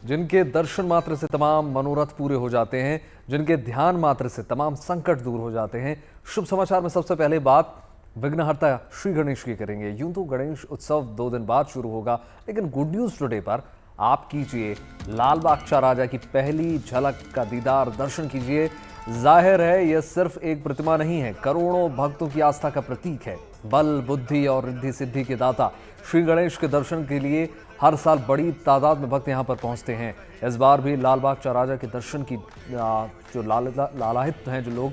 जिनके दर्शन मात्र से तमाम मनोरथ पूरे हो जाते हैं, जिनके ध्यान मात्र से तमाम संकट दूर हो जाते हैं। शुभ समाचार में सबसे पहले बात विघ्नहर्ता श्री गणेश की करेंगे। यूं तो गणेश उत्सव 2 दिन बाद शुरू होगा, लेकिन गुड न्यूज टुडे पर आप कीजिए लाल बाग चा राजा की पहली झलक का दीदार, दर्शन कीजिए। जाहिर है यह सिर्फ एक प्रतिमा नहीं है, करोड़ों भक्तों की आस्था का प्रतीक है। बल, बुद्धि और रिद्धि सिद्धि के दाता श्री गणेश के दर्शन के लिए हर साल बड़ी तादाद में भक्त यहां पर पहुंचते हैं। इस बार भी लाल बाग चा राजा के दर्शन की जो लालाहित हैं जो लोग,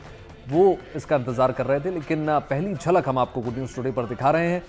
वो इसका इंतजार कर रहे थे, लेकिन पहली झलक हम आपको गुड न्यूज टुडे पर दिखा रहे हैं।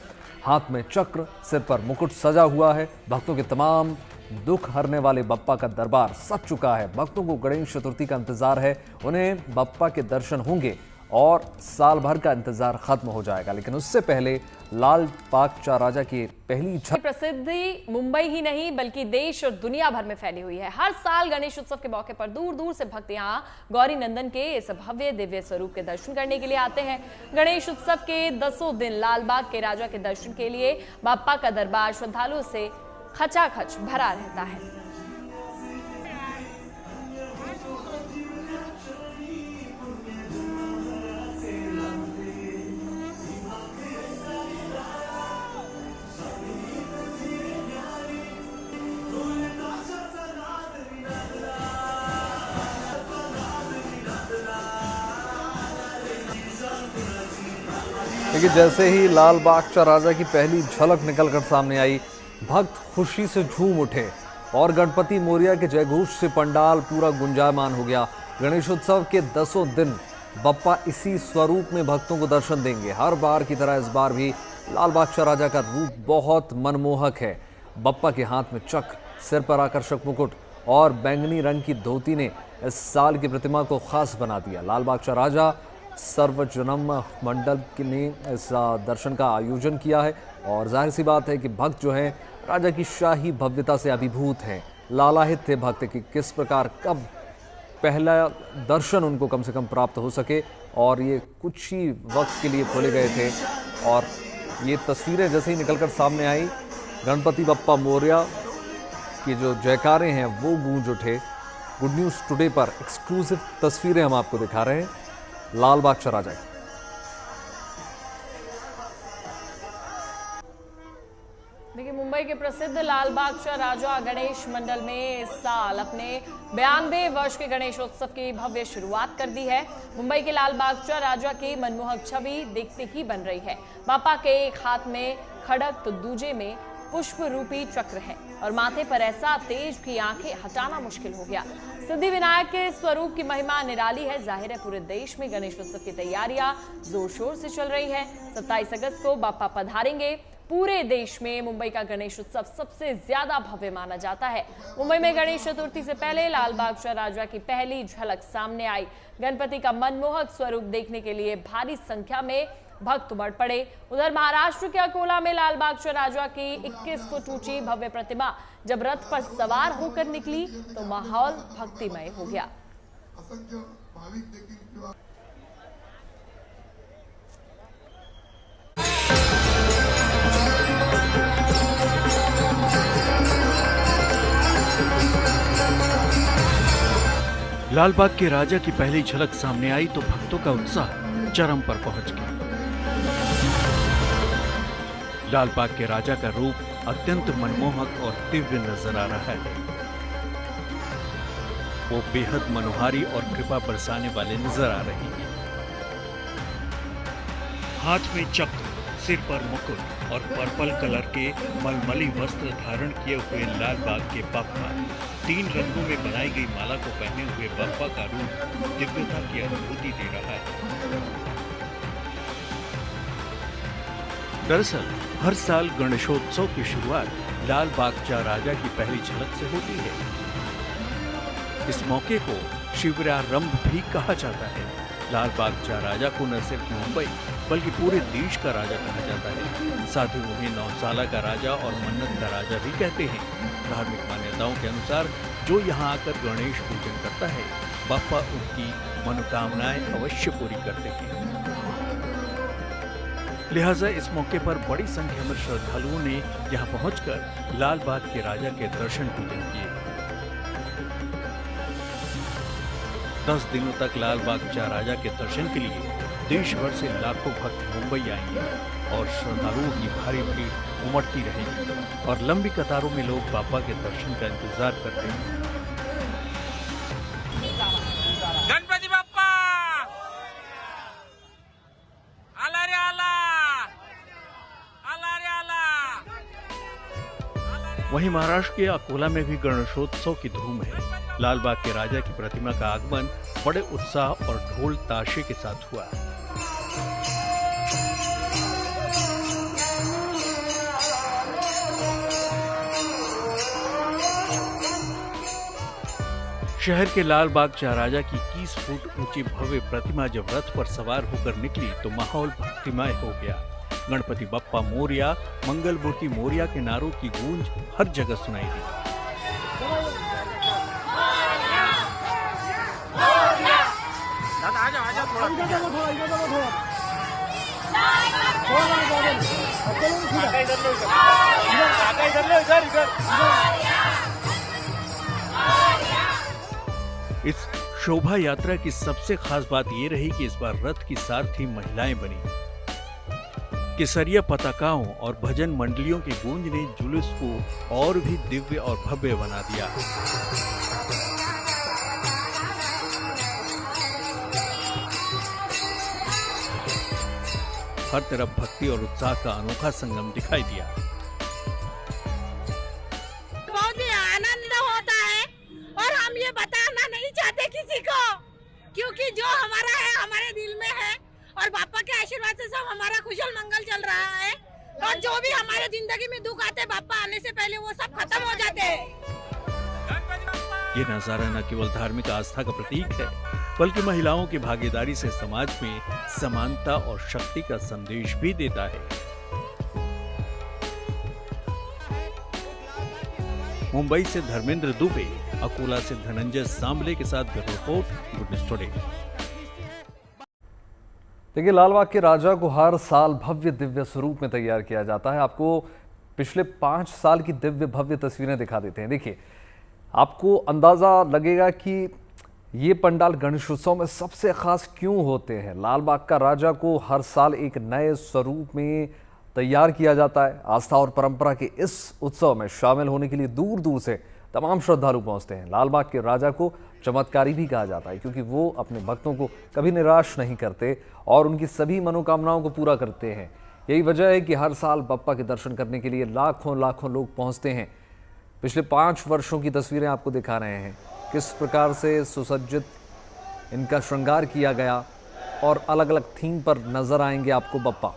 हाथ में चक्र, सिर पर मुकुट सजा हुआ है। भक्तों के तमाम दुख हरने वाले बप्पा का दरबार सज चुका है। भक्तों को गणेश चतुर्थी का इंतजार है, उन्हें बप्पा के दर्शन होंगे और साल भर का इंतजार खत्म हो जाएगा। लेकिन उससे पहले लाल बाग चा राजा की पहली प्रसिद्धि मुंबई ही नहीं बल्कि देश और दुनिया भर में फैली हुई है। हर साल गणेश उत्सव के मौके पर दूर दूर से भक्त यहाँ गौरी नंदन के इस भव्य दिव्य स्वरूप के दर्शन करने के लिए आते हैं। गणेश उत्सव के 10 दिन लाल बाग के राजा के दर्शन के लिए बप्पा का दरबार श्रद्धालुओं से खचाखच भरा रहता है। देखिए, जैसे ही लाल बाग चा राजा की पहली झलक निकलकर सामने आई, भक्त खुशी से झूम उठे और गणपति मोरिया के जयघोष से पंडाल पूरा गुंजायमान हो गया। गणेशोत्सव के 10 दिन बप्पा इसी स्वरूप में भक्तों को दर्शन देंगे। हर बार की तरह इस बार भी लाल बाग चा राजा का रूप बहुत मनमोहक है। बप्पा के हाथ में चक्र, सिर पर आकर्षक मुकुट और बैंगनी रंग की धोती ने इस साल की प्रतिमा को खास बना दिया। लाल बाग चा राजा सर्वजनम मंडल ने इस दर्शन का आयोजन किया है और जाहिर सी बात है कि भक्त जो हैं राजा की शाही भव्यता से अभिभूत हैं। लालाहित थे भक्त कि किस प्रकार कब पहला दर्शन उनको कम से कम प्राप्त हो सके, और ये कुछ ही वक्त के लिए खोले गए थे। और ये तस्वीरें जैसे ही निकलकर सामने आई, गणपति बप्पा मोरिया की जो जयकारे हैं वो गूंज उठे। गुड न्यूज़ टुडे पर एक्सक्लूसिव तस्वीरें हम आपको दिखा रहे हैं लाल बाग चा राजा। देखिए, मुंबई के प्रसिद्ध लाल बाग चा राजा गणेश मंडल में इस साल अपने 92 वर्ष के गणेशोत्सव की भव्य शुरुआत कर दी है। मुंबई के लाल बाग चा राजा की मनमोहक छवि देखते ही बन रही है। बापा के एक हाथ में खड़ग तो दूजे में पुष्प रूपी चक्र है और माथे पर ऐसा तेज की आंखें हटाना मुश्किल हो गया। सिद्धि विनायक के स्वरूप की महिमा निराली है। जाहिर है पूरे देश में गणेश उत्सव की तैयारियां जोर शोर से चल रही है। 27 अगस्त को बापा पधारेंगे। पूरे देश में मुंबई का गणेश उत्सव सबसे ज्यादा भव्य माना जाता है। मुंबई में गणेश चतुर्थी से पहले लाल बाग चा राजा की पहली झलक सामने आई। गणपति का मनमोहक स्वरूप देखने के लिए भारी संख्या में भक्त उमड़ पड़े। उधर महाराष्ट्र के अकोला में लाल बाग चा राजा की 21 फुट ऊंची भव्य प्रतिमा जब रथ पर सवार होकर निकली तो माहौल भक्तिमय हो गया। लाल बाग के राजा की पहली झलक सामने आई तो भक्तों का उत्साह चरम पर पहुंच गया। लाल बाग के राजा का रूप अत्यंत मनमोहक और दिव्य नजर आ रहा है। वो बेहद मनोहारी और कृपा बरसाने वाले नजर आ रहे हैं। हाथ में चक्र, सिर पर मुकुट और पर्पल कलर के मलमली वस्त्र धारण किए हुए लाल बाग के बप्पा 3 रंगों में बनाई गई माला को पहने हुए बप्पा का रूप दिव्यता की अनुभूति दे रहा है। दरअसल हर साल गणेशोत्सव की शुरुआत लाल बाग चा राजा की पहली झलक से होती है। इस मौके को शिवरारंभ भी कहा जाता है। लाल बाग चा राजा को न सिर्फ मुंबई बल्कि पूरे देश का राजा कहा जाता है। साथ ही उन्हें 9 साल का राजा और मन्नत का राजा भी कहते हैं। धार्मिक मान्यताओं के अनुसार जो यहाँ आकर गणेश पूजन करता है, बप्पा उनकी मनोकामनाएं अवश्य पूरी करते हैं। लिहाजा इस मौके पर बड़ी संख्या में श्रद्धालुओं ने यहाँ पहुंचकर लाल बाग के राजा के दर्शन पूजन किए। 10 दिनों तक लाल बाग चा राजा के दर्शन के लिए देश भर से लाखों भक्त मुंबई आएंगे और श्रद्धालुओं की भारी भीड़ उमड़ती रहेगी और लंबी कतारों में लोग बाबा के दर्शन का इंतजार करते हैं। गणपति बाप्पा आला रे आला, आला रे आला। वहीं महाराष्ट्र के अकोला में भी गणेशोत्सव की धूम है। लाल बाग के राजा की प्रतिमा का आगमन बड़े उत्साह और ढोल ताशे के साथ हुआ। शहर के लाल बाग चा राजा की 21 फुट ऊंची भव्य प्रतिमा जब रथ पर सवार होकर निकली तो माहौल भक्तिमय हो गया। गणपति बप्पा मोरिया, मंगल मूर्ति मोरिया के नारों की गूंज हर जगह सुनाई दी। इस शोभा यात्रा की सबसे खास बात ये रही कि इस बार रथ की सारथी महिलाएं बनी। केसरिया पताकाओं और भजन मंडलियों की गूंज ने जुलूस को और भी दिव्य और भव्य बना दिया। हर तरफ भक्ति और उत्साह का अनोखा संगम दिखाई दिया। बहुत ही आनंद होता है और हम ये बताना नहीं चाहते किसी को, क्योंकि जो हमारा है हमारे दिल में है और बापा के आशीर्वाद से सब हमारा कुशल मंगल चल रहा है। और जो भी हमारे जिंदगी में दुख आते बापा आने से पहले वो सब खत्म हो जाते हैं। ये नजारा न केवल धार्मिक आस्था का प्रतीक है बल्कि महिलाओं की भागीदारी से समाज में समानता और शक्ति का संदेश भी देता है। मुंबई से धर्मेंद्र दुबे, अकोला से धनंजय सांबले के साथ bureau report, good news today. देखिए, लालबाग के राजा को हर साल भव्य दिव्य स्वरूप में तैयार किया जाता है। आपको पिछले 5 साल की दिव्य भव्य तस्वीरें दिखा देते हैं। देखिए, आपको अंदाजा लगेगा कि ये पंडाल गणेशोत्सव में सबसे खास क्यों होते हैं। लालबाग का राजा को हर साल एक नए स्वरूप में तैयार किया जाता है। आस्था और परंपरा के इस उत्सव में शामिल होने के लिए दूर दूर से तमाम श्रद्धालु पहुंचते हैं। लालबाग के राजा को चमत्कारी भी कहा जाता है क्योंकि वो अपने भक्तों को कभी निराश नहीं करते और उनकी सभी मनोकामनाओं को पूरा करते हैं। यही वजह है कि हर साल बप्पा के दर्शन करने के लिए लाखों लाखों लोग पहुंचते हैं। पिछले 5 वर्षों की तस्वीरें आपको दिखा रहे हैं, किस प्रकार से सुसज्जित इनका श्रृंगार किया गया और अलग अलग थीम पर नजर आएंगे आपको बप्पा।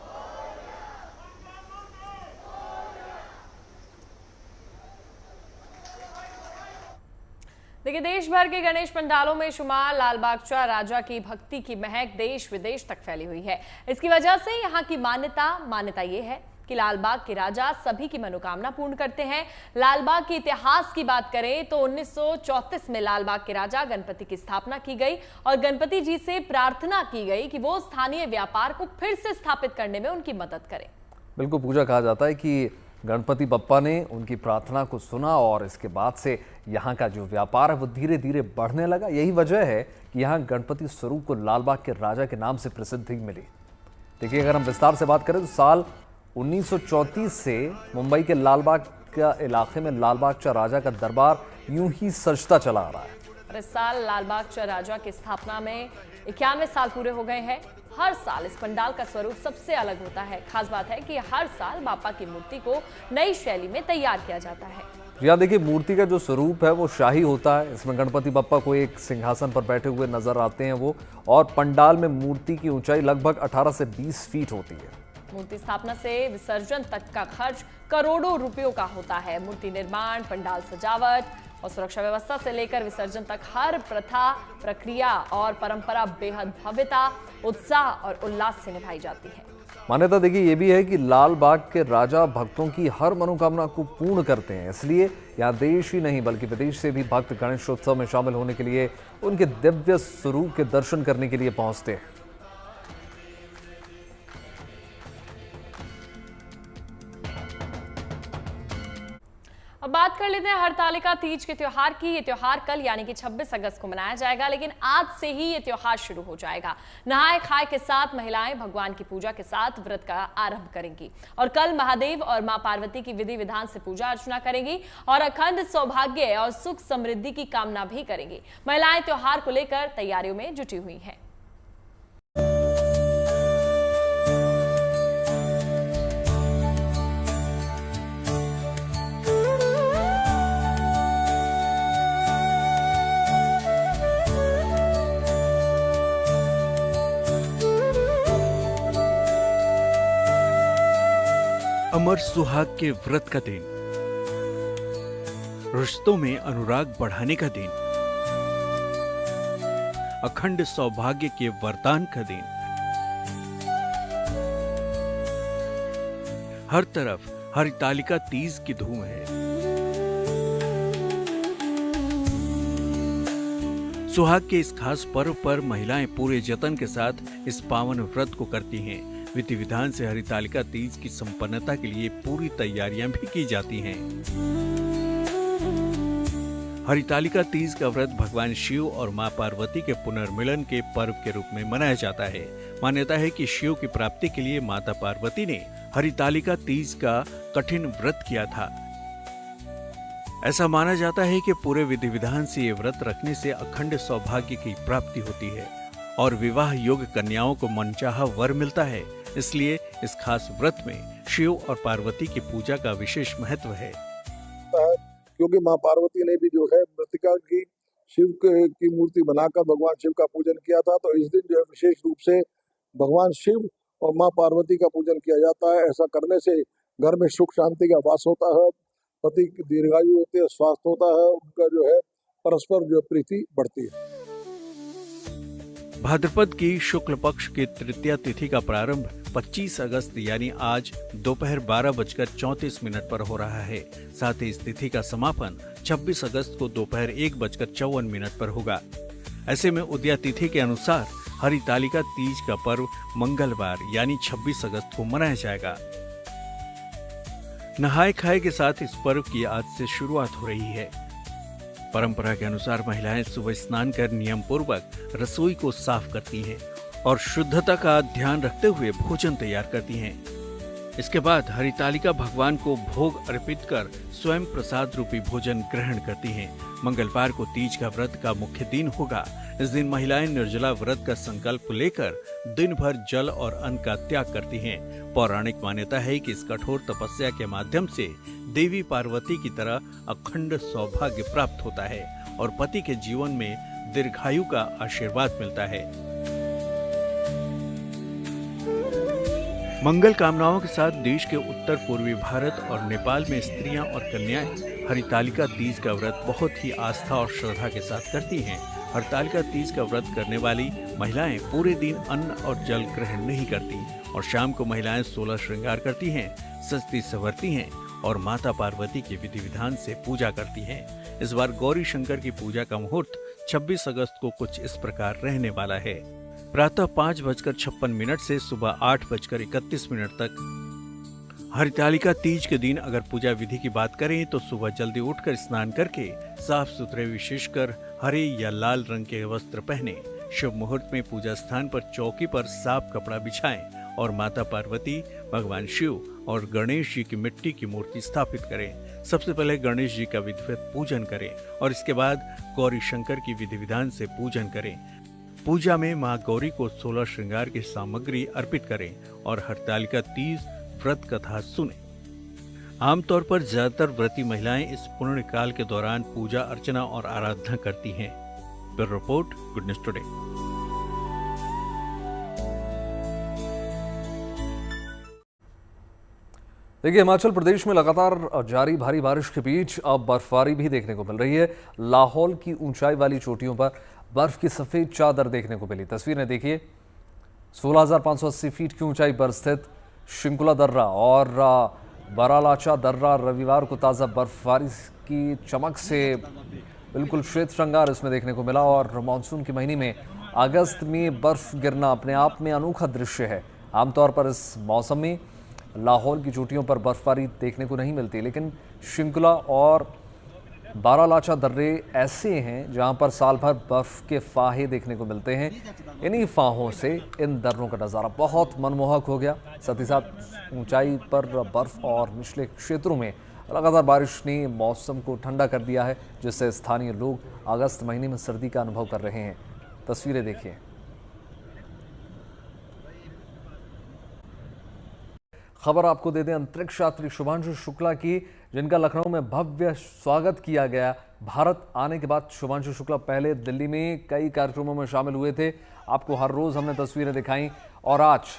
देखिए, देश भर के गणेश पंडालों में शुमार लालबाग चा राजा की भक्ति की महक देश विदेश तक फैली हुई है। इसकी वजह से यहाँ की मान्यता ये है कि लालबाग के राजा सभी की मनोकामना पूर्ण करते हैं। लालबाग के इतिहास की बात करें तो 1934 में लालबाग के राजा गणपति की स्थापना की गई और गणपति जी से प्रार्थना की गई कि वो स्थानीय व्यापार को फिर से स्थापित करने में उनकी मदद करें। बिल्कुल, पूजा कहा जाता है कि गणपति बप्पा ने उनकी प्रार्थना को सुना और इसके बाद से यहाँ का जो व्यापार है वो धीरे धीरे बढ़ने लगा। यही वजह है कि यहाँ गणपति स्वरूप को लालबाग के राजा के नाम से प्रसिद्धि मिली। देखिए, अगर हम विस्तार से बात करें तो साल 1934 से मुंबई के लालबाग का इलाके में लालबाग चा राजा का दरबार यूं ही सजता चला आ रहा है। और इस साल लालबाग चा राजा की स्थापना में 91 साल पूरे हो गए हैं। हर साल इस पंडाल का स्वरूप सबसे अलग होता है। खास बात है कि हर साल बापा की मूर्ति को नई शैली में तैयार किया जाता है। यहाँ देखिए, मूर्ति का जो स्वरूप है वो शाही होता है। इसमें गणपति बप्पा को एक सिंहासन पर बैठे हुए नजर आते हैं वो, और पंडाल में मूर्ति की ऊंचाई लगभग 18 से 20 फीट होती है। मूर्ति स्थापना से विसर्जन तक का खर्च करोड़ों रुपयों का होता है। मूर्ति निर्माण, पंडाल सजावट और सुरक्षा व्यवस्था से लेकर विसर्जन तक हर प्रथा, प्रक्रिया और परंपरा बेहद भव्यता, उत्साह और उल्लास से निभाई जाती है। मान्यता देखिए ये भी है कि लालबाग के राजा भक्तों की हर मनोकामना को पूर्ण करते हैं। इसलिए यहाँ देश ही नहीं बल्कि विदेश से भी भक्त गणेशोत्सव में शामिल होने के लिए, उनके दिव्य स्वरूप के दर्शन करने के लिए पहुंचते हैं। अब बात कर लेते लेते हैं हरतालिका तीज के त्योहार की। ये त्योहार कल यानी कि 26 अगस्त को मनाया जाएगा, लेकिन आज से ही ये त्योहार शुरू हो जाएगा। नहाए खाए के साथ महिलाएं भगवान की पूजा के साथ व्रत का आरंभ करेंगी और कल महादेव और मां पार्वती की विधि विधान से पूजा अर्चना करेंगी और अखंड सौभाग्य और सुख समृद्धि की कामना भी करेंगी। महिलाएं त्योहार को लेकर तैयारियों में जुटी हुई हैं। अमर सुहाग के व्रत का दिन, रिश्तों में अनुराग बढ़ाने का दिन, अखंड सौभाग्य के वरदान का दिन। हर तरफ हरितालिका तीज की धूम है। सुहाग के इस खास पर्व पर महिलाएं पूरे जतन के साथ इस पावन व्रत को करती हैं। विधि विधान से हरितालिका तीज की संपन्नता के लिए पूरी तैयारियां भी की जाती हैं। हरितालिका तीज का व्रत भगवान शिव और मां पार्वती के पुनर्मिलन के पर्व के रूप में मनाया जाता है। मान्यता है कि शिव की प्राप्ति के लिए माता पार्वती ने हरितालिका तीज का कठिन व्रत किया था। ऐसा माना जाता है कि पूरे विधि विधान से ये व्रत रखने से अखंड सौभाग्य की प्राप्ति होती है और विवाह योग्य कन्याओं को मनचाहा वर मिलता है। इसलिए इस खास व्रत में शिव और पार्वती की पूजा का विशेष महत्व है। क्योंकि माँ पार्वती ने भी जो है मृतिका की शिव की मूर्ति बनाकर भगवान शिव का पूजन किया था, तो इस दिन जो है विशेष रूप से भगवान शिव और माँ पार्वती का पूजन किया जाता है। ऐसा करने से घर में सुख शांति का वास होता है, पति की दीर्घायु होती है, स्वास्थ्य होता है, उनका जो है परस्पर जो प्रीति बढ़ती है। भाद्रपद की शुक्ल पक्ष की तृतीया तिथि का प्रारंभ 25 अगस्त यानी आज दोपहर 12:34 पर हो रहा है। साथ ही इस तिथि का समापन 26 अगस्त को दोपहर 1:54 पर होगा। ऐसे में उदया तिथि के अनुसार हरितालिका तीज का पर्व मंगलवार यानी 26 अगस्त को मनाया जाएगा। नहाए खाए के साथ इस पर्व की आज से शुरुआत हो रही है। परंपरा के अनुसार महिलाएं सुबह स्नान कर नियम पूर्वक रसोई को साफ करती हैं और शुद्धता का ध्यान रखते हुए भोजन तैयार करती हैं। इसके बाद हरितालिका भगवान को भोग अर्पित कर स्वयं प्रसाद रूपी भोजन ग्रहण करती हैं। मंगलवार को तीज का व्रत का मुख्य दिन होगा। इस दिन महिलाएं निर्जला व्रत का संकल्प लेकर दिन भर जल और अन्न का त्याग करती हैं। पौराणिक मान्यता है कि इस कठोर तपस्या के माध्यम से देवी पार्वती की तरह अखंड सौभाग्य प्राप्त होता है और पति के जीवन में दीर्घायु का आशीर्वाद मिलता है। मंगल कामनाओं के साथ देश के उत्तर पूर्वी भारत और नेपाल में स्त्रियां और कन्याएं हरितालिका तीज का व्रत बहुत ही आस्था और श्रद्धा के साथ करती हैं। हरितालिका तीज का व्रत करने वाली महिलाएं पूरे दिन अन्न और जल ग्रहण नहीं करती और शाम को महिलाएं 16 श्रृंगार करती हैं, सजती संवरती हैं और माता पार्वती के विधि विधान से पूजा करती हैं। इस बार गौरी शंकर की पूजा का मुहूर्त 26 अगस्त को कुछ इस प्रकार रहने वाला है। प्रातः 5:56 से सुबह 8:31 तक। हरितालिका तीज के दिन अगर पूजा विधि की बात करें तो सुबह जल्दी उठकर स्नान करके साफ सुथरे विशेषकर हरे या लाल रंग के वस्त्र पहने, शुभ मुहूर्त में पूजा स्थान पर चौकी पर साफ कपड़ा बिछाएं और माता पार्वती, भगवान शिव और गणेश जी की मिट्टी की मूर्ति स्थापित करें। सबसे पहले गणेश जी का विधिवत पूजन करें और इसके बाद गौरी शंकर की विधि विधान से पूजन करें। पूजा में मां गौरी को 16 श्रृंगार की सामग्री अर्पित करें और हरितालिका तीज व्रत कथा सुने। आमतौर पर ज्यादातर व्रती महिलाएं इस पुण्य काल के दौरान पूजा अर्चना और आराधना करती हैं। Bureau report, good news today. देखिए, हिमाचल प्रदेश में लगातार जारी भारी बारिश के बीच अब बर्फबारी भी देखने को मिल रही है। लाहौल की ऊंचाई वाली चोटियों पर बर्फ की सफेद चादर देखने को मिली। तस्वीरें देखिए, 16,580 फीट की ऊंचाई पर स्थित शिंकुला दर्रा और बरालाचा दर्रा रविवार को ताज़ा बर्फबारी की चमक से बिल्कुल श्वेत श्रृंगार इसमें देखने को मिला। और मानसून के महीने में अगस्त में बर्फ गिरना अपने आप में अनोखा दृश्य है। आमतौर पर इस मौसम में लाहौल की चोटियों पर बर्फबारी देखने को नहीं मिलती, लेकिन शिंकुला और बारालाचा दर्रे ऐसे हैं जहां पर साल भर बर्फ के फाहे देखने को मिलते हैं। इन्हीं फाहों से इन दर्रों का नज़ारा बहुत मनमोहक हो गया। साथ ही साथ ऊंचाई पर बर्फ और निचले क्षेत्रों में लगातार बारिश ने मौसम को ठंडा कर दिया है, जिससे स्थानीय लोग अगस्त महीने में सर्दी का अनुभव कर रहे हैं। तस्वीरें देखिए। खबर आपको दे दें अंतरिक्ष यात्री शुभांशु शुक्ला की, जिनका लखनऊ में भव्य स्वागत किया गया। भारत आने के बाद शुभांशु शुक्ला पहले दिल्ली में कई कार्यक्रमों में शामिल हुए थे। आपको हर रोज हमने तस्वीरें दिखाई और आज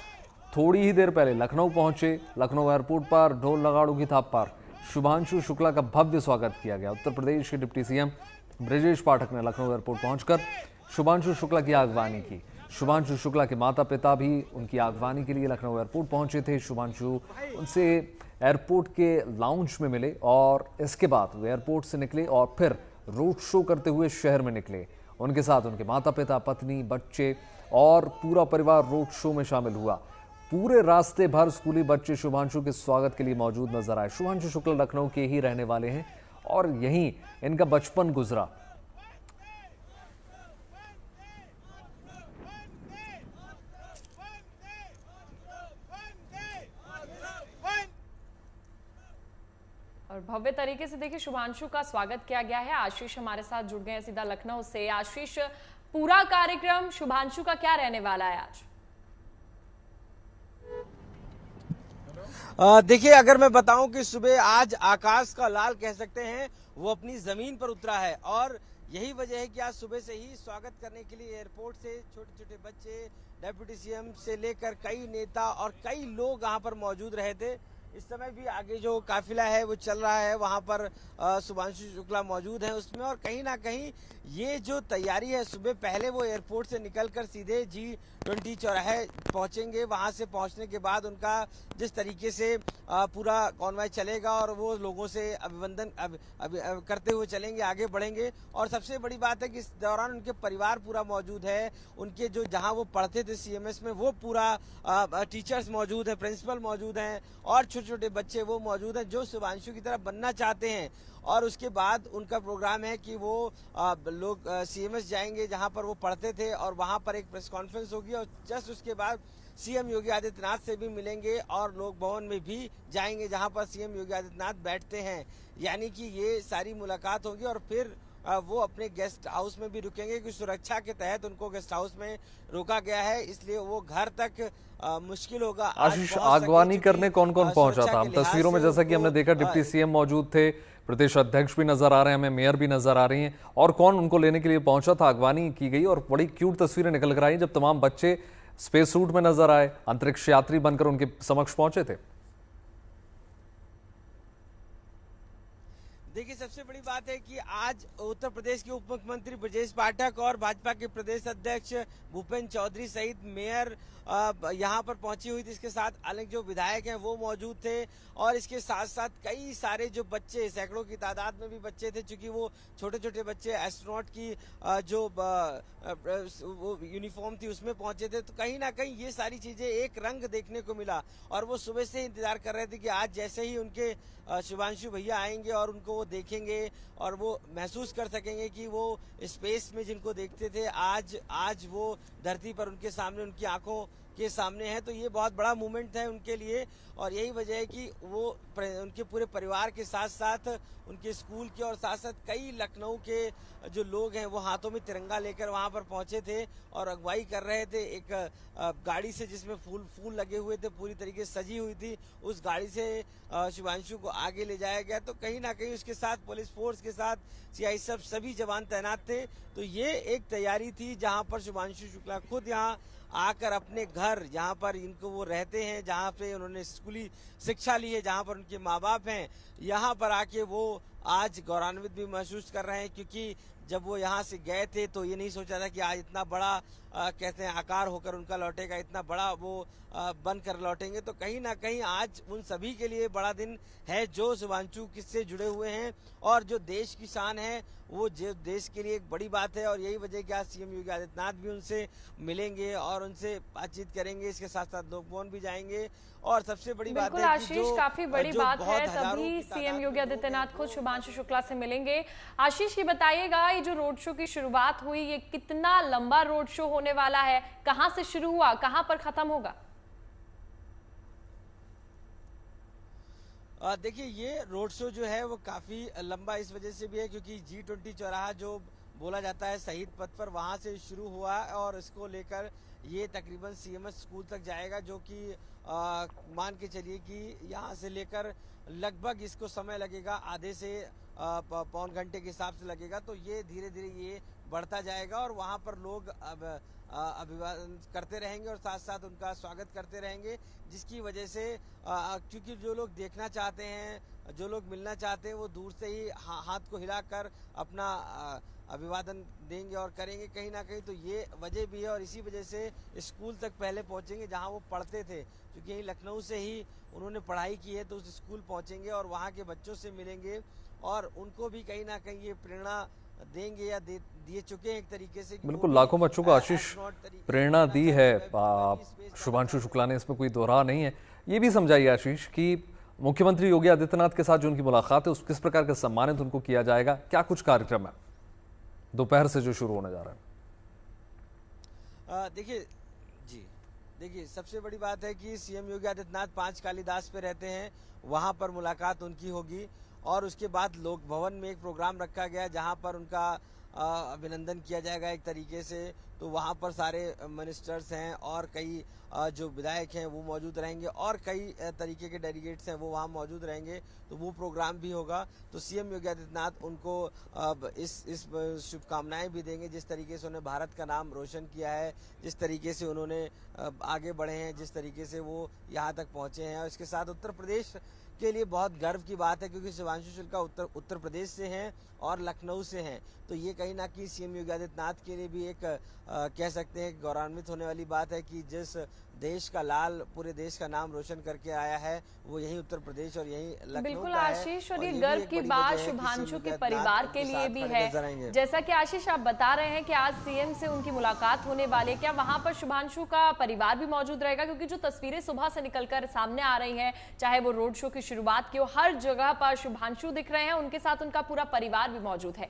थोड़ी ही देर पहले लखनऊ पहुंचे। लखनऊ एयरपोर्ट पर ढोल नगाड़ों की थाप पर शुभांशु शुक्ला का भव्य स्वागत किया गया। उत्तर प्रदेश के डिप्टी सीएम ब्रजेश पाठक ने लखनऊ एयरपोर्ट पहुंचकर शुभांशु शुक्ला की आगवानी की। शुभांशु शुक्ला के माता पिता भी उनकी आगवानी के लिए लखनऊ एयरपोर्ट पहुंचे थे। शुभांशु उनसे एयरपोर्ट के लाउंज में मिले और इसके बाद वो एयरपोर्ट से निकले और फिर रोड शो करते हुए शहर में निकले। उनके साथ उनके माता पिता, पत्नी, बच्चे और पूरा परिवार रोड शो में शामिल हुआ। पूरे रास्ते भर स्कूली बच्चे शुभांशु के स्वागत के लिए मौजूद नजर आए। शुभांशु शुक्ला लखनऊ के ही रहने वाले हैं और यहीं इनका बचपन गुजरा। और भव्य तरीके से देखिए शुभांशु का स्वागत किया गया है। आशीष हमारे साथ जुड़ गए हैं सीधा लखनऊ से। आशीष, पूरा कार्यक्रम शुभांशु का क्या रहने वाला है आज? देखिए, अगर मैं बताऊं कि सुबह आज आकाश का लाल कह सकते हैं वो अपनी जमीन पर उतरा है और यही वजह है कि आज सुबह से ही स्वागत करने के लिए एयरपोर्ट से छोटे छोटे बच्चे, डिप्टी सीएम से लेकर कई नेता और कई लोग यहाँ पर मौजूद रहे थे। इस समय भी आगे जो काफिला है वो चल रहा है, वहां पर शुभांशु शुक्ला मौजूद है उसमें। और कहीं ना कहीं ये जो तैयारी है, सुबह पहले वो एयरपोर्ट से निकलकर सीधे G20 चौराहे पहुंचेंगे। वहां से पहुंचने के बाद उनका जिस तरीके से पूरा कॉन्वॉय चलेगा और वो लोगों से अभिवंदन करते हुए चलेंगे, आगे बढ़ेंगे। और सबसे बड़ी बात है कि इस दौरान उनके परिवार पूरा मौजूद है। उनके जो जहां वो पढ़ते थे CMS में, वो पूरा टीचर्स मौजूद है, प्रिंसिपल मौजूद हैं और छोटे छोटे बच्चे वो मौजूद हैं जो शुभांशु की तरह बनना चाहते हैं। और उसके बाद उनका प्रोग्राम है कि वो लोग CMS जाएंगे जहां पर वो पढ़ते थे और वहां पर एक प्रेस कॉन्फ्रेंस होगी और जस्ट उसके बाद CM योगी आदित्यनाथ से भी मिलेंगे और लोक भवन में भी जाएंगे जहां पर CM योगी आदित्यनाथ बैठते हैं। यानी कि ये सारी मुलाकात होगी और फिर वो अपने गेस्ट हाउस में भी रुकेंगे क्योंकि सुरक्षा के तहत उनको गेस्ट हाउस में रोका गया है, इसलिए वो घर तक मुश्किल होगा। आशीष, आगवानी करने कौन कौन पहुंचा था? हम तस्वीरों में जैसा कि हमने देखा डिप्टी सीएम मौजूद थे, प्रदेश अध्यक्ष भी नजर आ रहे हैं, हमें मेयर भी नजर आ रही हैं। और कौन उनको लेने के लिए पहुंचा था? आगवानी की गई और बड़ी क्यूट तस्वीरें निकल कर आई जब तमाम बच्चे स्पेस सूट में नजर आए, अंतरिक्ष यात्री बनकर उनके समक्ष पहुंचे थे। देखिए, सबसे बड़ी बात है कि आज उत्तर प्रदेश के उप मुख्यमंत्री ब्रजेश पाठक और भाजपा के प्रदेश अध्यक्ष भूपेंद्र चौधरी सहित मेयर यहाँ पर पहुंची हुई थी। इसके साथ अनेक जो विधायक हैं वो मौजूद थे और इसके साथ साथ कई सारे जो बच्चे, सैकड़ों की तादाद में भी बच्चे थे, चूंकि वो छोटे छोटे बच्चे एस्ट्रोनॉट की जो वो यूनिफॉर्म थी उसमें पहुंचे थे। तो कहीं ना कहीं ये सारी चीजें एक रंग देखने को मिला और वो सुबह से इंतजार कर रहे थे कि आज जैसे ही उनके शुभांशु भैया आएंगे और उनको वो देखेंगे और वो महसूस कर सकेंगे कि वो स्पेस में जिनको देखते थे आज वो धरती पर उनके सामने, उनकी आंखों के सामने है। तो ये बहुत बड़ा मूवमेंट है उनके लिए और यही वजह है कि वो उनके पूरे परिवार के साथ साथ उनके स्कूल के और साथ साथ कई लखनऊ के जो लोग हैं वो हाथों में तिरंगा लेकर वहां पर पहुंचे थे और अगुवाई कर रहे थे। एक गाड़ी से जिसमें फूल लगे हुए थे, पूरी तरीके से सजी हुई थी, उस गाड़ी से शुभांशु को आगे ले जाया गया। तो कहीं ना कहीं उसके साथ पुलिस फोर्स के साथ CI सभी जवान तैनात थे। तो ये एक तैयारी थी जहां पर शुभांशु शुक्ला खुद यहाँ आकर अपने घर, जहां पर इनको वो रहते हैं, जहां पे उन्होंने स्कूली शिक्षा ली है, जहां पर उनके माँ बाप हैं, यहाँ पर आके वो आज गौरवान्वित भी महसूस कर रहे हैं। क्योंकि जब वो यहाँ से गए थे तो ये नहीं सोचा था कि आज इतना बड़ा कहते हैं आकार होकर उनका लौटेगा, इतना बड़ा वो बनकर लौटेंगे। तो कहीं ना कहीं आज उन सभी के लिए बड़ा दिन है जो शुभांशु किससे जुड़े हुए हैं और जो देश की शान है वो देश के लिए एक बड़ी बात है। और यही वजह कि आज CM योगी आदित्यनाथ भी उनसे मिलेंगे और उनसे बातचीत करेंगे। इसके साथ साथ लोक भवन भी जाएंगे और सबसे बड़ी बात बिल्कुल है कि आशीष, काफी बड़ी बात है। हजारों तभी की तादाद सीएम में योगी लोग आदित्यनाथ हैं, खुद वो शुभांशु शुक्ला से मिलेंगे। आशीष, ये बताइएगा, ये जो रोड शो की शुरुआत हुई, ये कितना लंबा रोड शो होने वाला है? कहां से शुरू हुआ, कहां पर खत्म होगा? देखिए, ये रोड शो जो है वो काफी लंबा इस वजह से भी है क्योंकि G20 चौराहा जो बोला जाता है शहीद पथ पर, वहां से शुरू हुआ और इसको लेकर ये तकरीबन CMS स्कूल तक जाएगा, जो कि मान के चलिए कि यहाँ से लेकर लगभग इसको समय लगेगा आधे से पौन घंटे के हिसाब से लगेगा। तो ये धीरे धीरे ये बढ़ता जाएगा और वहाँ पर लोग अब अभिवादन करते रहेंगे और साथ साथ उनका स्वागत करते रहेंगे, जिसकी वजह से क्योंकि जो लोग देखना चाहते हैं, जो लोग मिलना चाहते हैं, वो दूर से ही हाथ को हिलाकर अपना अभिवादन देंगे और करेंगे कहीं ना कहीं। तो ये वजह भी है और इसी वजह से स्कूल तक पहले पहुंचेंगे जहां वो पढ़ते थे, क्योंकि यही लखनऊ से ही उन्होंने पढ़ाई की है। तो उस स्कूल पहुंचेंगे और वहां के बच्चों से मिलेंगे और उनको भी कहीं ना कहीं ये प्रेरणा देंगे या दिए चुके हैं एक तरीके से। बिल्कुल, लाखों बच्चों को आशीष प्रेरणा दी है शुभांशु शुक्ला ने, इसमें कोई दोहरा नहीं है। ये भी समझाइए आशीष कि मुख्यमंत्री योगी आदित्यनाथ के साथ जो उनकी मुलाकात है, उस किस प्रकार का सम्मानित उनको किया जाएगा, क्या कुछ कार्यक्रम है दोपहर से जो शुरू होने जा रहा है? देखिए सबसे बड़ी बात है कि सीएम योगी आदित्यनाथ 5 कालीदास पे रहते हैं, वहां पर मुलाकात उनकी होगी और उसके बाद लोक भवन में एक प्रोग्राम रखा गया जहां पर उनका अभिनंदन किया जाएगा एक तरीके से। तो वहां पर सारे मिनिस्टर्स हैं और कई जो विधायक हैं वो मौजूद रहेंगे और कई तरीके के डेलीगेट्स हैं वो वहां मौजूद रहेंगे। तो वो प्रोग्राम भी होगा। तो सीएम योगी आदित्यनाथ उनको इस शुभकामनाएं भी देंगे, जिस तरीके से उन्होंने भारत का नाम रोशन किया है, जिस तरीके से उन्होंने आगे बढ़े हैं, जिस तरीके से वो यहाँ तक पहुंचे हैं। और इसके साथ उत्तर प्रदेश के लिए बहुत गर्व की बात है क्योंकि शुभांशु शुक्ला उत्तर प्रदेश से हैं और लखनऊ से हैं। तो ये कहीं ना कहीं सीएम योगी आदित्यनाथ के लिए भी एक कह सकते हैं गौरवान्वित होने वाली बात है कि जिस देश का लाल पूरे देश का नाम रोशन करके आया है वो यही उत्तर प्रदेश और यही लखनऊ बिल्कुल का आशीष, और ये भी गर्व एक की बड़ी बात वजह है कि शुभांशु सीएम के योगी परिवार आदित्यनाथ के लिए उनके भी साथ है। खड़े नजर आएंगे। जैसा कि आशीष आप बता रहे हैं कि आज सीएम से उनकी मुलाकात होने वाली है, क्या वहां पर शुभांशु का परिवार भी मौजूद रहेगा? क्योंकि जो तस्वीरें सुबह से निकलकर सामने आ रही हैं, चाहे वो रोड शो की शुरुआत की हो, हर जगह पर शुभांशु दिख रहे हैं, उनके साथ उनका पूरा परिवार भी मौजूद है।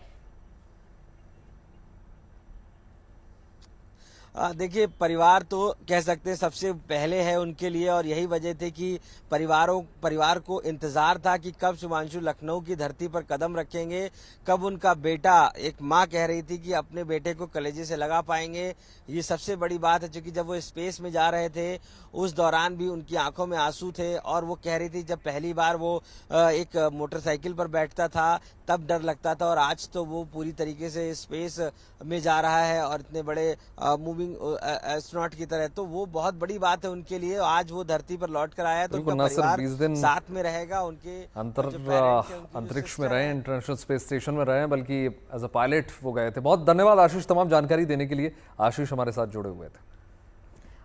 देखिए, परिवार तो कह सकते हैं सबसे पहले है उनके लिए और यही वजह थी कि परिवार को इंतजार था कि कब शुभांशु लखनऊ की धरती पर कदम रखेंगे, कब उनका बेटा, एक माँ कह रही थी कि अपने बेटे को कलेजे से लगा पाएंगे। ये सबसे बड़ी बात है क्योंकि जब वो स्पेस में जा रहे थे उस दौरान भी उनकी आंखों में आंसू थे और वो कह रही थी जब पहली बार वो एक मोटरसाइकिल पर बैठता था तब डर लगता था और आज तो वो पूरी तरीके से स्पेस में जा रहा है और इतने बड़े मूविंग एस्ट्रोनॉट की तरह। तो वो बहुत बड़ी बात है उनके लिए। आज वो धरती पर लौट कर आया तो उनका परिवार 20 दिन साथ में रहेगा। उनके अंतरिक्ष में रहे, इंटरनेशनल स्पेस स्टेशन में रहे, बल्कि एज अ पायलट वो गए थे। बहुत धन्यवाद आशीष तमाम जानकारी देने के लिए। आशीष हमारे साथ जुड़े हुए थे।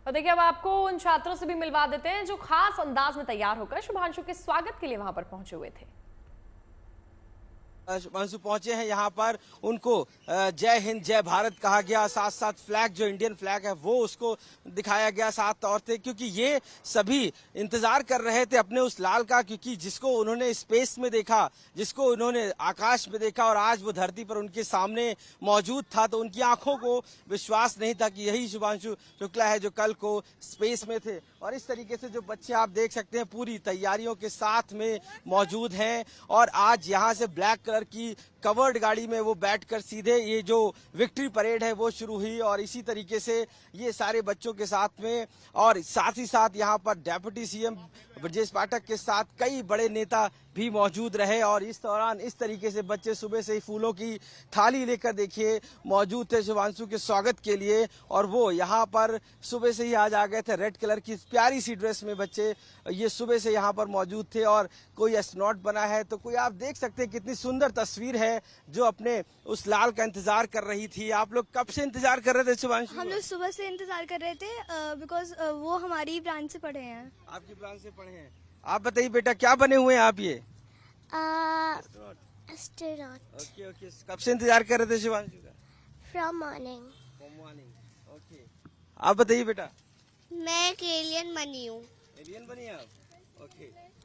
और देखिए, अब आपको उन छात्रों से भी मिलवा देते हैं जो खास अंदाज में तैयार होकर शुभांशु के स्वागत के लिए वहां पर पहुंचे हुए थे। शुभांशु पहुंचे हैं यहाँ पर, उनको जय हिंद जय भारत कहा गया, साथ साथ फ्लैग जो इंडियन फ्लैग है वो उसको दिखाया गया साथ तौर से, क्योंकि ये सभी इंतजार कर रहे थे अपने उस लाल का, क्योंकि जिसको उन्होंने स्पेस में देखा, जिसको उन्होंने आकाश में देखा और आज वो धरती पर उनके सामने मौजूद था, तो उनकी आंखों को विश्वास नहीं था कि यही शुभांशु शुक्ला है जो कल को स्पेस में थे। और इस तरीके से जो बच्चे आप देख सकते हैं पूरी तैयारियों के साथ में मौजूद हैं और आज यहाँ से ब्लैक कलर की कवर्ड गाड़ी में वो बैठकर सीधे ये जो विक्ट्री परेड है वो शुरू हुई और इसी तरीके से ये सारे बच्चों के साथ में और साथ ही साथ यहाँ पर डेप्यूटी सीएम ब्रजेश पाठक के साथ कई बड़े नेता भी मौजूद रहे और इस दौरान इस तरीके से बच्चे सुबह से ही फूलों की थाली लेकर देखिए मौजूद थे शुभांशु के स्वागत के लिए। और वो यहाँ पर सुबह से ही आज आ गए थे, रेड कलर की प्यारी सी ड्रेस में बच्चे ये सुबह से यहाँ पर मौजूद थे और कोई एस्ट्रोनॉट बना है तो कोई, आप देख सकते हैं कितनी सुंदर तस्वीर है जो अपने उस लाल का इंतजार कर रही थी। आप लोग कब से इंतजार कर रहे थे शुभांशु? हम लोग सुबह से इंतजार कर रहे थे बिकॉज वो हमारी ब्रांच से पढ़े हैं। आपकी ब्रांच से पढ़े हैं। आप बताइए बेटा, क्या बने हुए हैं आप? ये एस्ट्रोनॉट। Okay okay. कब से इंतजार कर रहे थे शिवांशु का? From morning. From morning. Okay. आप बताइए बेटा। मैं एक एलियन बनी हूँ। एलियन बनी आप? ओके।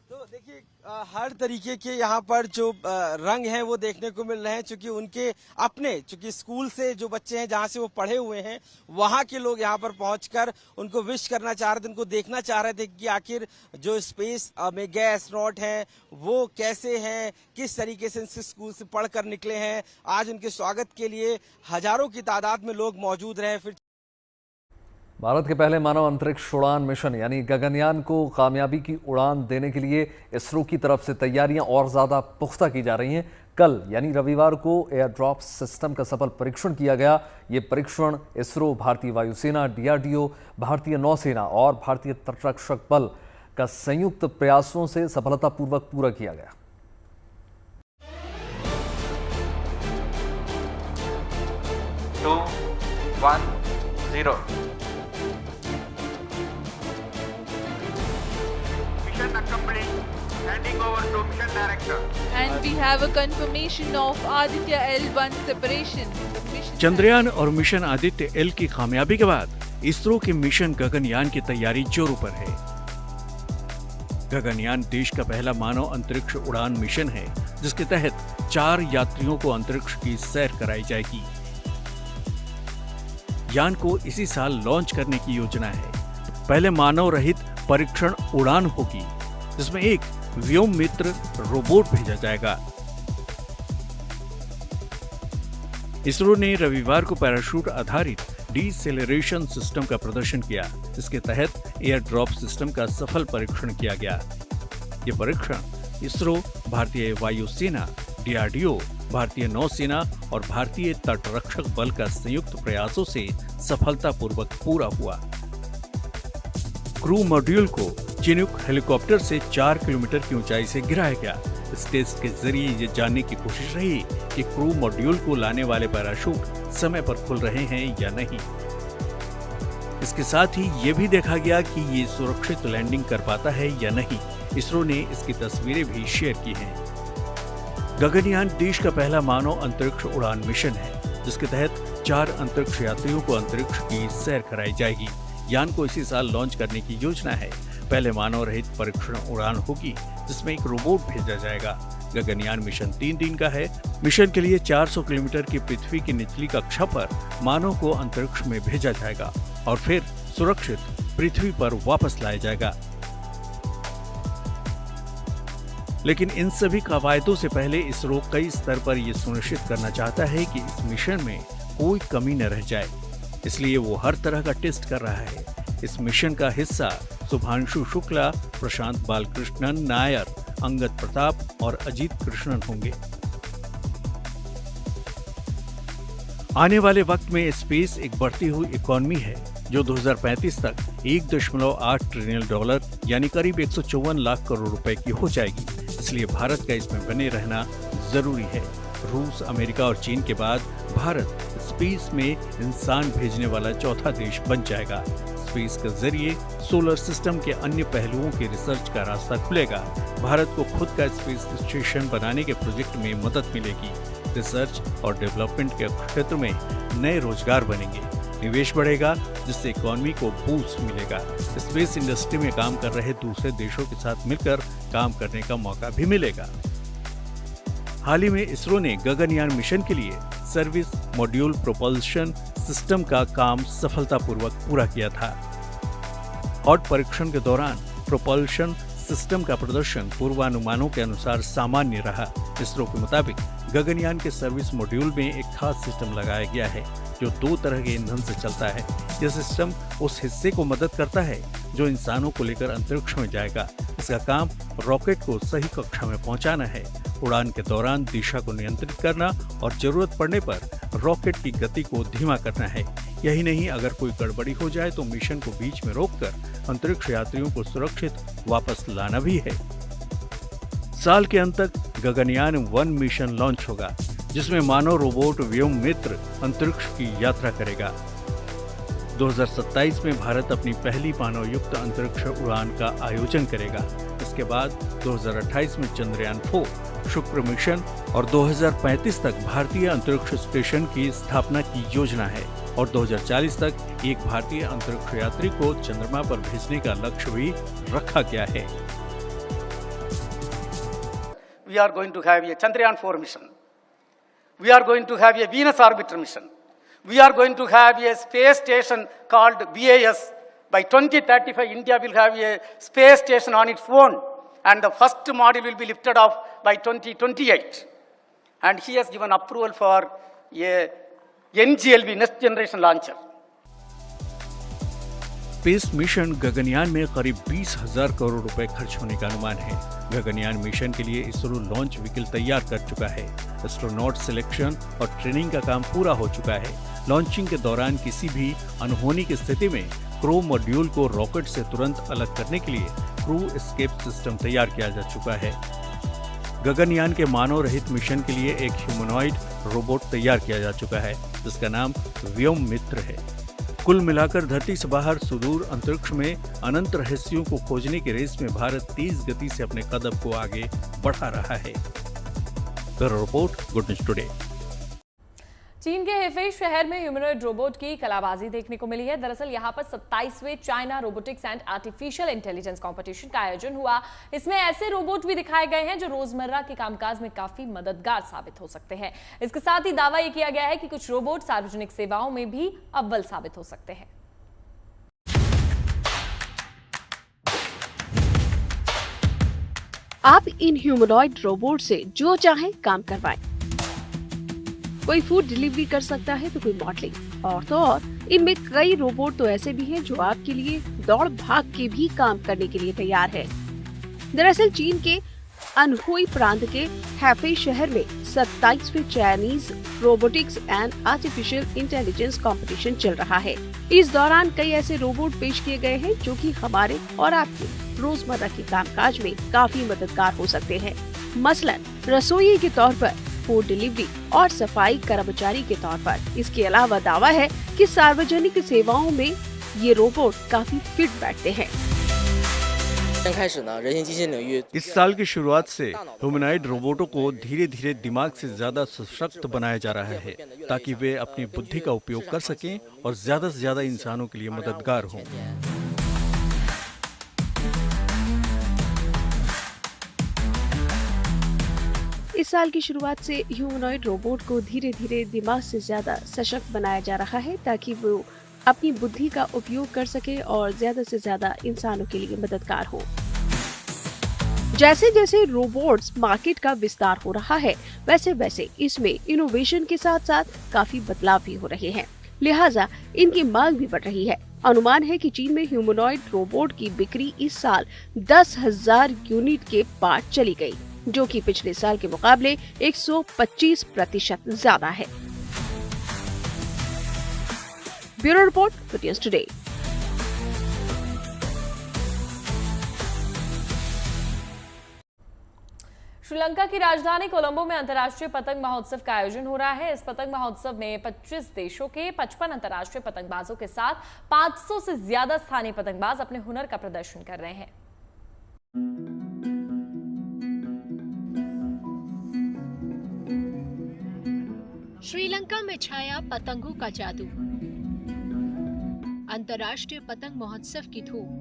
तो देखिए हर तरीके के यहाँ पर जो रंग हैं वो देखने को मिल रहे हैं, चूंकि उनके अपने चूंकि स्कूल से जो बच्चे हैं जहाँ से वो पढ़े हुए हैं वहाँ के लोग यहाँ पर पहुंचकर उनको विश करना चाह रहे थे, उनको देखना चाह रहे थे कि आखिर जो स्पेस में गए एस्ट्रोनॉट हैं वो कैसे हैं, किस तरीके से इस स्कूल से पढ़कर निकले हैं। आज उनके स्वागत के लिए हजारों की तादाद में लोग मौजूद रहे। फिर भारत के पहले मानव अंतरिक्ष उड़ान मिशन यानी गगनयान को कामयाबी की उड़ान देने के लिए इसरो की तरफ से तैयारियां और ज्यादा पुख्ता की जा रही हैं। कल यानी रविवार को एयर ड्रॉप सिस्टम का सफल परीक्षण किया गया। ये परीक्षण इसरो, भारतीय वायुसेना, DRDO, भारतीय नौसेना और भारतीय तटरक्षक बल का संयुक्त प्रयासों से सफलतापूर्वक पूरा किया गया। 2, 1, 0. Mission accomplished. Handing over to mission director. And we have a confirmation of Aditya L1 separation. Chandrayaan और मिशन आदित्य L की कामयाबी के बाद इसरो के मिशन गगनयान की तैयारी जोरों पर है। गगनयान देश का पहला मानव अंतरिक्ष उड़ान मिशन है, जिसके तहत 4 यात्रियों को अंतरिक्ष की सैर कराई जाएगी। यान को इसी साल लॉन्च करने की योजना है। पहले मानव रहित परीक्षण उड़ान होगी, जिसमें एक व्योम मित्र रोबोट भेजा जाएगा। इसरो ने रविवार को पैराशूट आधारित डिसेलेरेशन सिस्टम का प्रदर्शन किया, जिसके तहत एयर ड्रॉप सिस्टम का सफल परीक्षण किया गया। ये परीक्षण इसरो, भारतीय वायुसेना, DRDO, भारतीय नौसेना और भारतीय तटरक्षक बल का संयुक्त प्रयासों से सफलतापूर्वक पूरा हुआ। क्रू मॉड्यूल को चिनूक हेलीकॉप्टर से 4 किलोमीटर की ऊंचाई से गिराया गया। इस टेस्ट के जरिए ये जानने की कोशिश रही कि क्रू मॉड्यूल को लाने वाले पैराशूट समय पर खुल रहे हैं या नहीं। इसके साथ ही ये भी देखा गया कि ये सुरक्षित लैंडिंग कर पाता है या नहीं। इसरो ने इसकी तस्वीरें भी शेयर की हैं। गगनयान देश का पहला मानव अंतरिक्ष उड़ान मिशन है, जिसके तहत 4 अंतरिक्ष यात्रियों को अंतरिक्ष की सैर कराई जाएगी। यान को इसी साल लॉन्च करने की योजना है। पहले मानव रहित परीक्षण उड़ान होगी, जिसमें एक रोबोट भेजा जाएगा। गगनयान मिशन 3 दिन का है। मिशन के लिए 400 किलोमीटर की पृथ्वी की निचली कक्षा पर मानव को अंतरिक्ष में भेजा जाएगा और फिर सुरक्षित पृथ्वी पर वापस लाया जाएगा। लेकिन इन सभी कवायदों से पहले इसरो कई स्तर पर यह सुनिश्चित करना चाहता है कि इस मिशन में कोई कमी न रह जाए, इसलिए वो हर तरह का टेस्ट कर रहा है। इस मिशन का हिस्सा शुभांशु शुक्ला, प्रशांत बालकृष्णन नायर, अंगद प्रताप और अजीत कृष्णन होंगे। आने वाले वक्त में स्पेस एक बढ़ती हुई इकोनॉमी है, जो 2035 तक $1.8 ट्रिलियन यानी करीब 154 लाख करोड़ रुपए की हो जाएगी। इसलिए भारत का इसमें बने रहना जरूरी है। रूस, अमेरिका और चीन के बाद भारत स्पेस में इंसान भेजने वाला चौथा देश बन जाएगा। स्पेस के जरिए सोलर सिस्टम के अन्य पहलुओं के रिसर्च का रास्ता खुलेगा। भारत को खुद का स्पेस स्टेशन बनाने के प्रोजेक्ट में मदद मिलेगी। रिसर्च और डेवलपमेंट के क्षेत्र में नए रोजगार बनेंगे, निवेश बढ़ेगा, जिससे इकोनॉमी को बूस्ट मिलेगा। स्पेस इंडस्ट्री में काम कर रहे दूसरे देशों के साथ मिलकर काम करने का मौका भी मिलेगा। हाल ही में इसरो ने गगनयान मिशन के लिए सर्विस मॉड्यूल प्रोपल्शन सिस्टम का काम सफलतापूर्वक पूरा किया था। हॉट परीक्षण के दौरान प्रोपल्शन सिस्टम का प्रदर्शन पूर्वानुमानों के अनुसार सामान्य रहा। इसरो के मुताबिक गगनयान के सर्विस मॉड्यूल में एक खास सिस्टम लगाया गया है, जो 2 तरह के ईंधन से चलता है। यह सिस्टम उस हिस्से को मदद करता है जो इंसानों को लेकर अंतरिक्ष में जाएगा। इसका काम रॉकेट को सही कक्षा में पहुंचाना है, उड़ान के दौरान दिशा को नियंत्रित करना और जरूरत पड़ने पर रॉकेट की गति को धीमा करना है। यही नहीं, अगर कोई गड़बड़ी हो जाए तो मिशन को बीच में रोककर अंतरिक्ष यात्रियों को सुरक्षित वापस लाना भी है। साल के अंत तक गगनयान 1 मिशन लॉन्च होगा, जिसमें मानव रोबोट व्योम मित्र अंतरिक्ष की यात्रा करेगा। 2027 में भारत अपनी पहली मानवयुक्त अंतरिक्ष उड़ान का आयोजन करेगा। इसके बाद 2028 में चंद्रयान 4 शुक्र मिशन और 2035 तक भारतीय अंतरिक्ष स्टेशन की स्थापना की योजना है। और 2040 तक एक भारतीय अंतरिक्ष यात्री को चंद्रमा पर भेजने का लक्ष्य भी रखा गया है। We are going to have a Chandrayaan 4 mission. We are going to have a Venus orbiter mission. We are going to have a space station called BAS. By 2035, India will have a space station on its own, and the first module will be lifted off by 2028. And he has given approval for a NGLV, Next Generation Launcher. Space mission Gaganyaan में करीब 20,000 करोड़ रुपए खर्च होने का अनुमान है। Gaganyaan mission के लिए इसरो लॉन्च व्हीकल तैयार कर चुका है। एस्ट्रोनॉट सिलेक्शन और ट्रेनिंग का काम पूरा हो चुका है। लॉन्चिंग के दौरान किसी भी अनहोनी की स्थिति में क्रू मॉड्यूल को रॉकेट से तुरंत अलग करने के लिए क्रू एस्केप सिस्टम तैयार किया जा चुका है। गगनयान के मानव रहित मिशन के लिए एक ह्यूमनॉइड रोबोट तैयार किया जा चुका है, जिसका नाम व्योम मित्र है। कुल मिलाकर धरती से बाहर सुदूर अंतरिक्ष में अनंत रहस्यों को खोजने की रेस में भारत तेज गति से अपने कदम को आगे बढ़ा रहा है। Bureau report, good news today. चीन के हेफेई शहर में ह्यूमनॉइड रोबोट की कलाबाजी देखने को मिली है। दरअसल यहां पर 27वें China robotics and artificial intelligence competition का आयोजन हुआ। इसमें ऐसे रोबोट भी दिखाए गए हैं जो रोजमर्रा के कामकाज में काफी मददगार साबित हो सकते हैं। इसके साथ ही दावा यह किया गया है कि कुछ रोबोट सार्वजनिक सेवाओं में भी अव्वल साबित हो सकते हैं। आप इन ह्यूमनॉइड रोबोट से जो चाहे काम करवाएं। कोई फूड डिलीवरी कर सकता है तो कोई मॉडलिंग, और तो और इनमें कई रोबोट तो ऐसे भी हैं जो आपके लिए दौड़ भाग के भी काम करने के लिए तैयार है। दरअसल चीन के अनहुई प्रांत के हेफेई शहर में 27वें Chinese robotics and artificial intelligence competition चल रहा है। इस दौरान कई ऐसे रोबोट पेश किए गए हैं जो कि हमारे और आपके रोजमर्रा के कामकाज में काफी मददगार हो सकते हैं। मसलन रसोई के तौर पर, फूड डिलीवरी और सफाई कर्मचारी के तौर पर। इसके अलावा दावा है कि सार्वजनिक सेवाओं में ये रोबोट काफी फिट बैठते हैं। इस साल की शुरुआत से ह्यूमनॉइड रोबोटों को धीरे धीरे दिमाग से ज्यादा सशक्त बनाया जा रहा है, ताकि वे अपनी बुद्धि का उपयोग कर सकें और ज्यादा से ज्यादा इंसानों के लिए मददगार हों। इस साल की शुरुआत से ह्यूमनॉइड रोबोट को धीरे धीरे दिमाग से ज्यादा सशक्त बनाया जा रहा है, ताकि वो अपनी बुद्धि का उपयोग कर सके और ज्यादा से ज्यादा इंसानों के लिए मददगार हो। जैसे जैसे रोबोट्स मार्केट का विस्तार हो रहा है, वैसे वैसे इसमें इनोवेशन के साथ साथ काफी बदलाव भी हो रहे हैं, लिहाजा इनकी मांग भी बढ़ रही है। अनुमान है कि चीन में ह्यूमनॉइड रोबोट की बिक्री इस साल 10,000 यूनिट के पार चली गई, जो कि पिछले साल के मुकाबले 125% ज्यादा है। Bureau report, good news today. Sri Lanka की राजधानी कोलंबो में अंतर्राष्ट्रीय पतंग महोत्सव का आयोजन हो रहा है। इस पतंग महोत्सव में 25 देशों के 55 अंतर्राष्ट्रीय पतंगबाजों के साथ 500 से ज्यादा स्थानीय पतंगबाज अपने हुनर का प्रदर्शन कर रहे हैं। श्रीलंका में छाया पतंगों का जादू, अंतर्राष्ट्रीय पतंग महोत्सव की धूम,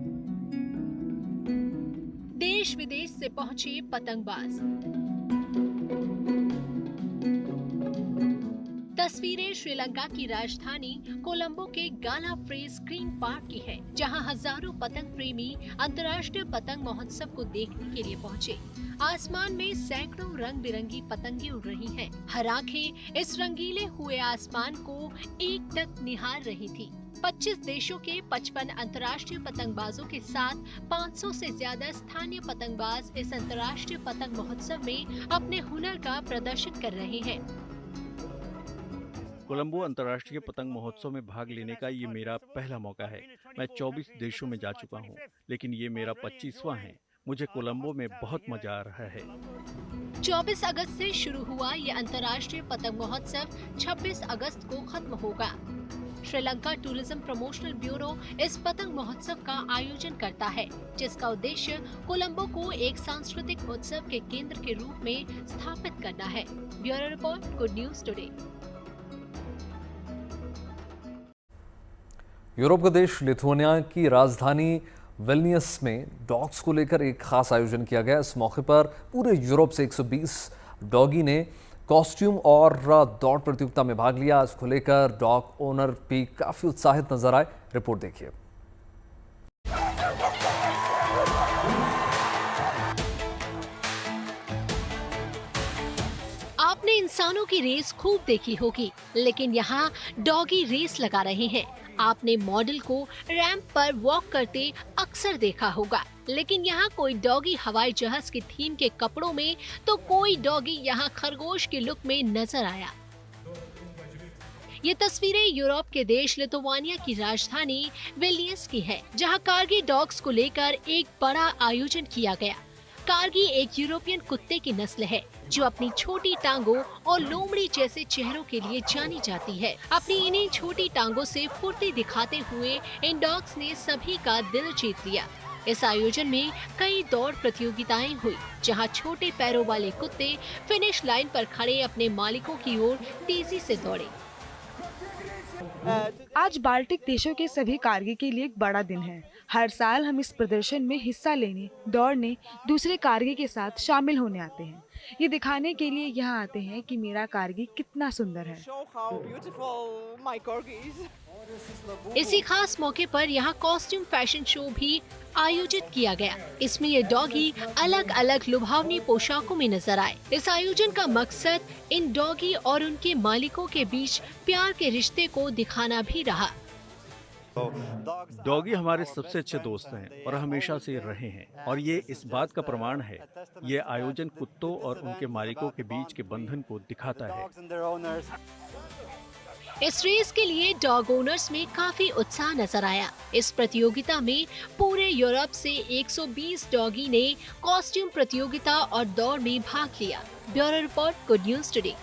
देश विदेश से पहुंचे पतंगबाज। तस्वीरें श्रीलंका की राजधानी कोलंबो के गाला फ्रेज स्क्रीन पार्क की है, जहां हजारों पतंग प्रेमी अंतर्राष्ट्रीय पतंग महोत्सव को देखने के लिए पहुंचे। आसमान में सैकड़ों रंग बिरंगी पतंगे उड़ रही हैं। हर आंखें इस रंगीले हुए आसमान को एकटक निहार रही थी। 25 देशों के 55 अंतर्राष्ट्रीय पतंगबाजों के साथ 500 से ज्यादा स्थानीय पतंगबाज इस अंतर्राष्ट्रीय पतंग महोत्सव में अपने हुनर का प्रदर्शन कर रहे हैं। कोलंबो अंतर्राष्ट्रीय पतंग महोत्सव में भाग लेने का ये मेरा पहला मौका है। मैं 24 देशों में जा चुका हूँ, लेकिन ये मेरा 25वां है। मुझे कोलंबो में बहुत मजा आ रहा है। 24 अगस्त से शुरू हुआ ये अंतर्राष्ट्रीय पतंग महोत्सव 26 अगस्त को खत्म होगा। श्रीलंका टूरिज्म प्रमोशनल ब्यूरो इस पतंग महोत्सव का आयोजन करता है, जिसका उद्देश्य कोलंबो को एक सांस्कृतिक उत्सव के केंद्र के रूप में स्थापित करना है। Bureau report, good news today. Europe का देश लिथुआनिया की राजधानी विल्नियस में डॉग्स को लेकर एक खास आयोजन किया गया। इस मौके पर पूरे यूरोप से 120 डॉगी ने कॉस्ट्यूम और दौड़ प्रतियोगिता में भाग लिया। इसको लेकर डॉग ओनर भी काफी उत्साहित नजर आए। रिपोर्ट देखिए। आपने इंसानों की रेस खूब देखी होगी, लेकिन यहाँ डॉगी रेस लगा रहे हैं। आपने मॉडल को रैंप पर वॉक करते अक्सर देखा होगा, लेकिन यहाँ कोई डॉगी हवाई जहाज की थीम के कपड़ों में तो कोई डॉगी यहाँ खरगोश के लुक में नजर आया। ये तस्वीरें यूरोप के देश लिथुआनिया की राजधानी विल्नियस की है, जहाँ कार्गी डॉग्स को लेकर एक बड़ा आयोजन किया गया। कार्गी एक यूरोपियन कुत्ते की नस्ल है जो अपनी छोटी टांगों और लोमड़ी जैसे चेहरों के लिए जानी जाती है। अपनी इन्हीं छोटी टांगों से फुर्ती दिखाते हुए इन डॉग्स ने सभी का दिल जीत लिया। इस आयोजन में कई दौड़ प्रतियोगिताएं हुई, जहां छोटे पैरों वाले कुत्ते फिनिश लाइन पर खड़े अपने मालिकों की ओर तेजी से दौड़े। आज बाल्टिक देशों के सभी कार्गी के लिए एक बड़ा दिन है। हर साल हम इस प्रदर्शन में हिस्सा लेने, दौड़ने, दूसरे कार्गी के साथ शामिल होने आते हैं। ये दिखाने के लिए यहाँ आते हैं कि मेरा कार्गी कितना सुंदर है। इसी खास मौके पर यहाँ कॉस्ट्यूम फैशन शो भी आयोजित किया गया। इसमें ये डॉगी अलग अलग लुभावनी पोशाकों में नजर आए। इस आयोजन का मकसद इन डॉगी और उनके मालिकों के बीच प्यार के रिश्ते को दिखाना भी रहा। डॉगी हमारे सबसे अच्छे दोस्त हैं और हमेशा से रहे हैं, और ये इस बात का प्रमाण है। ये आयोजन कुत्तों और उनके मालिकों के बीच के बंधन को दिखाता है। इस रेस के लिए डॉग ओनर्स में काफी उत्साह नजर आया। इस प्रतियोगिता में पूरे यूरोप से 120 डॉगी ने कॉस्ट्यूम प्रतियोगिता और दौड़ में भाग लिया। Bureau report, good news today.